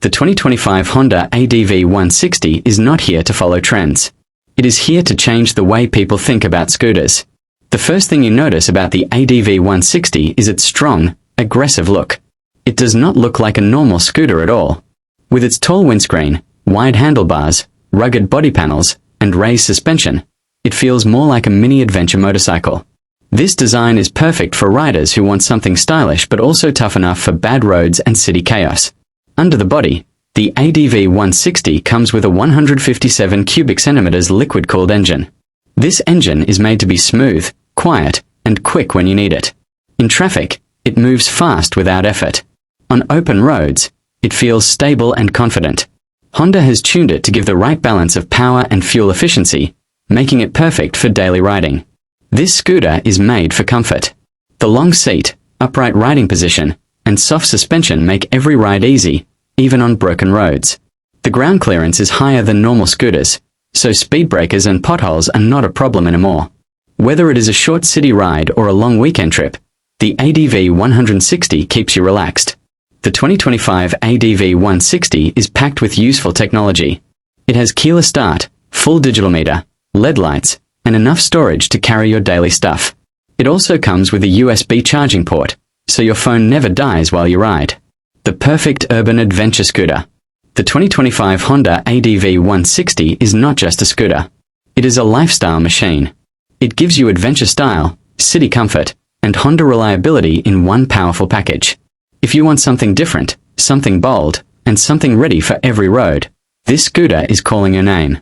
The 2025 Honda ADV 160 is not here to follow trends. It is here to change the way people think about scooters. The first thing you notice about the ADV 160 is its strong, aggressive look. It does not look like a normal scooter at all. With its tall windscreen, wide handlebars, rugged body panels, and raised suspension, it feels more like a mini adventure motorcycle. This design is perfect for riders who want something stylish but also tough enough for bad roads and city chaos. Under the body, the ADV 160 comes with a 157 cubic centimeters liquid-cooled engine. This engine is made to be smooth, quiet, and quick when you need it. In traffic, it moves fast without effort. On open roads, it feels stable and confident. Honda has tuned it to give the right balance of power and fuel efficiency, making it perfect for daily riding. This scooter is made for comfort. The long seat, upright riding position, and soft suspension make every ride easy, even on broken roads. The ground clearance is higher than normal scooters, so speed breakers and potholes are not a problem anymore. Whether it is a short city ride or a long weekend trip, the ADV 160 keeps you relaxed. The 2025 ADV 160 is packed with useful technology. It has keyless start, full digital meter, LED lights, and enough storage to carry your daily stuff. It also comes with a USB charging port, so your phone never dies while you ride. The perfect urban adventure scooter. The 2025 Honda ADV 160 is not just a scooter. It is a lifestyle machine. It gives you adventure style, city comfort, and Honda reliability in one powerful package. If you want something different, something bold, and something ready for every road, this scooter is calling your name.